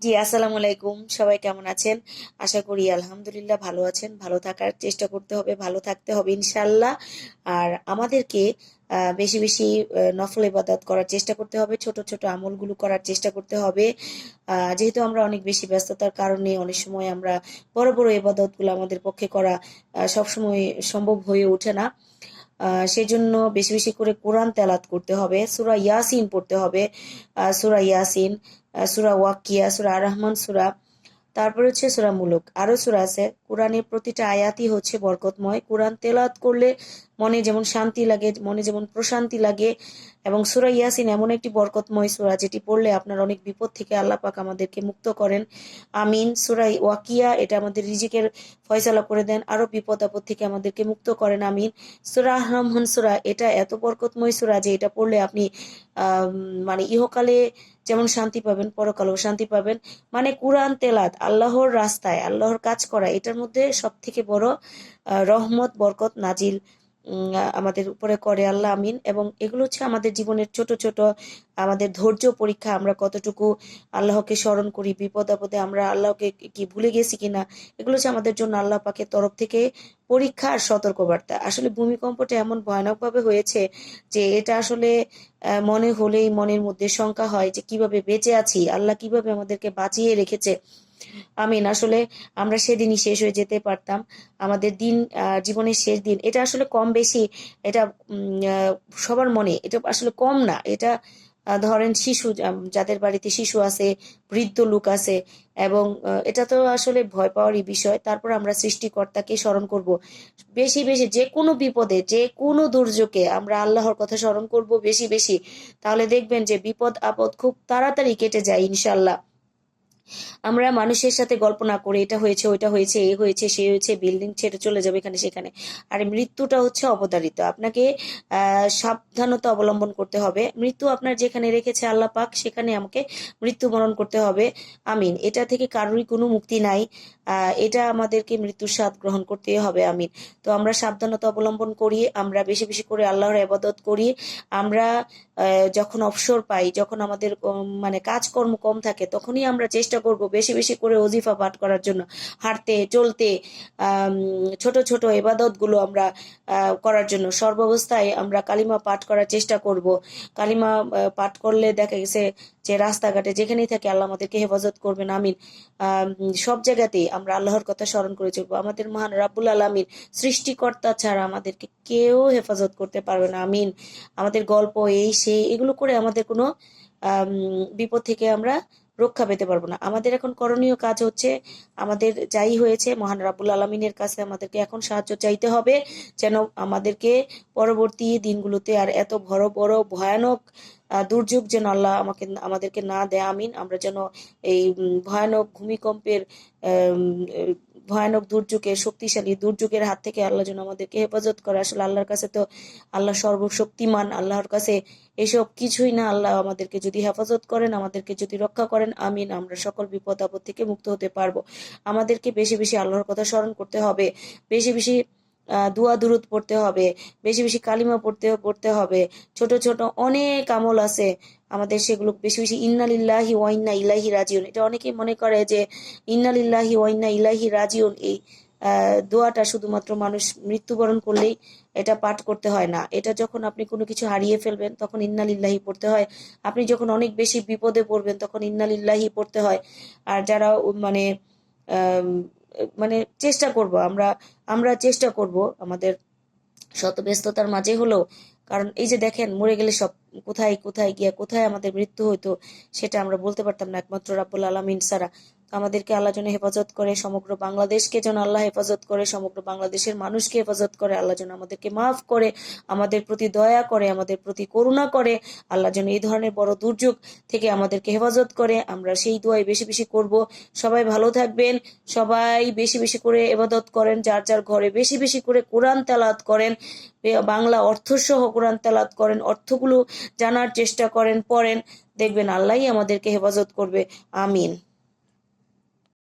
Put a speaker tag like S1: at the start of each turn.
S1: জি, আসসালামু আলাইকুম। সবাই কেমন আছেন? আশা করি আলহামদুলিল্লাহ ভালো আছেন। ভালো থাকার চেষ্টা করতে হবে, ভালো থাকতে হবে ইনশাআল্লাহ। আর আমাদেরকে বেশি বেশি নফল ইবাদত করার চেষ্টা করতে হবে, ছোট ছোট আমলগুলো করার চেষ্টা করতে হবে। যেহেতু আমরা অনেক বেশি ব্যস্ততার কারণে অনেক সময় আমরা বড় বড় ইবাদতগুলো আমাদের পক্ষে করা সবসময় সম্ভব হয়ে ওঠে না। সেজন্য বেশি বেশি করে কোরআন তেলাওয়াত করতে হবে, সূরা ইয়াসিন পড়তে হবে, সূরা ইয়াসিন, সূরা ওয়াকিয়া, সূরা আর রহমান সূরা, তারপরে হচ্ছে সূরা মুলুক, আরো সূরা আছে। কোরআনের প্রতিটা আয়াতই হচ্ছে বরকতময়। কোরআন তেলাওয়াত করলে মনে যেমন শান্তি লাগে, মনে যেমন প্রশান্তি লাগে। এবং সূরা ইয়াসিন এমন একটি বরকতময় সূরা যেটি পড়লে আপনার অনেক বিপদ থেকে আল্লাহ পাক আমাদেরকে মুক্ত করেন। আমিন। সূরা ওয়াকিয়া এটা আমাদের রিজিকের ফয়সালা করে দেন, আরো বিপদ আপদ থেকে আমাদেরকে মুক্ত করেন। আমিন। সূরা আর রহমান সূরা এটা এত বরকতময় সূরা যে এটা পড়লে আপনি আহ মানে ইহকালে যেমন শান্তি পাবেন, পরকালেও শান্তি পাবেন। মানে কোরআন তেলাত, আল্লাহর রাস্তায় আল্লাহর কাজ করা, এটার মধ্যে সব থেকে বড় রহমত বরকত নাজিল আমাদের উপরে করে আল্লাহ। আমিন। এবং এগুলো হচ্ছে আমাদের জীবনের ছোট ছোট আমাদের ধৈর্য পরীক্ষা, আমরা কতটুকু আল্লাহকে স্মরণ করি, বিপদ আপদে আমরা আল্লাহকে কি ভুলে গেছি কিনা, এগুলো হচ্ছে আমাদের জন্য আল্লাহ পাকের তরফ থেকে পরীক্ষা আর সতর্কবার্তা। আসলে ভূমিকম্পটা এমন ভয়ানক ভাবে হয়েছে যে এটা আসলে মনে হলেই মনের মধ্যে শঙ্কা হয় যে কিভাবে বেঁচে আছি, আল্লাহ কিভাবে আমাদেরকে বাঁচিয়ে রেখেছে। আমিন। আসলে আমরা সেদিনই শেষ হয়ে যেতে পারতাম, আমাদের দিন, জীবনের শেষ দিন। এটা আসলে কম বেশি, এটা সবার মনে এটা আসলে কম না। এটা ধরেন শিশু, যাদের বাড়িতে শিশু আছে, বৃদ্ধ লোক আছে, এবং এটা তো আসলে ভয় পাওয়ারই বিষয়। তারপর আমরা সৃষ্টিকর্তাকে স্মরণ করব বেশি বেশি। যে কোনো বিপদে, যে কোনো দুর্যোগে আমরা আল্লাহর কথা স্মরণ করব বেশি বেশি। তাহলে দেখবেন যে বিপদ আপদ খুব তাড়াতাড়ি কেটে যায় ইনশাল্লাহ। আমরা মানুষের সাথে গল্প না করে এটা হয়েছে, ওইটা হয়েছে, এ হয়েছে, সে হয়েছে, বিল্ডিং ছেড়ে চলে যাবে এখানে সেখানে। আর মৃত্যুটা হচ্ছে অবধারিত, আপনাকে সাবধানতা অবলম্বন করতে হবে। মৃত্যু আপনার যেখানে রেখেছে আল্লাহ পাক সেখানে আমাকে মৃত্যুবরণ করতে হবে। আমিন। এটা থেকে কারোরই কোনো মুক্তি নাই। এটা আমাদেরকে মৃত্যুর স্বাদ গ্রহণ করতে হবে। আমিন। তো আমরা সাবধানতা অবলম্বন করি, আমরা বেশি বেশি করে আল্লাহর ইবাদত করি। আমরা যখন অবসর পাই, যখন আমাদের মানে কাজকর্ম কম থাকে, তখনই আমরা চেষ্টা করব বেশি বেশি করে ওজিফা পাঠ করার জন্য, হাঁটতে চলতে, ছোট ছোট ইবাদত গুলো আমরা করার জন্য। সর্বাবস্থায় আমরা কালিমা পাঠ করার চেষ্টা করব। কালিমা পাঠ করলে দেখা গেছে যে রাস্তাঘাটে যেখানেই থাকে আল্লাহ আমাদেরকে হেফাজত করবেন। আমিন। সব জায়গাতেই আমরা আল্লাহর কথা স্মরণ করে চলবো। আমাদের মহান রাব্বুল আলামিন সৃষ্টিকর্তা ছাড়া আমাদেরকে কেউ হেফাজত করতে পারবে না। আমিন। আমাদের গল্প এই সেই এগুলো করে আমাদের কোনো আম, বিপদ থেকে আমরা রক্ষা পেতে পারবো না। আমাদের এখন করণীয় কাজ হচ্ছে, আমাদের যাই হয়েছে মহান রাব্বুল আলামিনের কাছে আমাদেরকে এখন সাহায্য চাইতে হবে, যেন আমাদেরকে পরবর্তী দিনগুলোতে আর এত বড় বড় ভয়ানক দুর্যোগ যেন আল্লাহ আমাদেরকে না দেয়। আমিন। আমরা যেন এই ভয়ানক ভূমিকম্পের, আম, ভয়ানক দুর্যোগের, শক্তিশালী দুর্যোগের হাত থেকে আল্লাহ যেন আমাদেরকে হেফাজত করে। আসলে আল্লাহর কাছে তো, আল্লাহ সর্বশক্তিমান, আল্লাহর কাছে এসব কিছুই না। আল্লাহ আমাদেরকে যদি হেফাজত করেন, আমাদেরকে যদি রক্ষা করেন, আমিন, আমরা সকল বিপদ আপদ থেকে মুক্ত হতে পারবো। আমাদেরকে বেশি বেশি আল্লাহর কথা স্মরণ করতে হবে, বেশি বেশি দুয়া দুরুদ পড়তে হবে, বেশি বেশি কালিমা পড়তে পড়তে হবে। ছোট ছোট অনেক আমল আছে আমাদের, সেগুলো বেশি বেশি। ইন্না লিল্লাহি ওয়া ইন্না ইলাইহি রাজিউন, এটা অনেকেই মনে করে যে ইন্না লিল্লাহি ওয়া ইন্না ইলাইহি রাজিউন এই দোয়াটা শুধুমাত্র মানুষ মৃত্যুবরণ করলেই এটা পাঠ করতে হয়। না, এটা যখন আপনি কোনো কিছু হারিয়ে ফেলবেন তখন ইন্না লিল্লাহি পড়তে হয়। আপনি যখন অনেক বেশি বিপদে পড়বেন তখন ইন্না লিল্লাহি পড়তে হয়। আর যারা মানে আম, মানে চেষ্টা করব আমরা, আমরা চেষ্টা করব আমাদের শত ব্যস্ততার মাঝে হলেও। কারণ এই যে দেখেন, মরে গেলে সব কোথায় কোথায় গিয়া কোথায় আমাদের মৃত্যু হইতো সেটা আমরা বলতে পারতাম না একমাত্র রাব্বুল আলামিন ছাড়া। তো আমাদেরকে আল্লাহ যেন হেফাজত করে, সমগ্র বাংলাদেশকে যেন আল্লাহ হেফাজত করে, সমগ্র বাংলাদেশের মানুষকে হেফাজত করে। আল্লাহ যেন আমাদেরকে মাফ করে, আমাদের প্রতি দয়া করে, আমাদের প্রতি করুণা করে। আল্লাহ যেন এই ধরনের বড় দুর্যোগ থেকে আমাদেরকে হেফাজত করে। আমরা সেই দোয়াই বেশি বেশি করব। সবাই ভালো থাকবেন, সবাই বেশি বেশি করে ইবাদত করেন, যার যার ঘরে বেশি বেশি করে কোরআন তেলাওয়াত করেন, বাংলা অর্থ সহ কোরআন তেলাওয়াত করেন, অর্থগুলো জানার চেষ্টা করেন, পড়েন। দেখবেন আল্লাহই আমাদেরকে হেফাজত করবে। আমিন।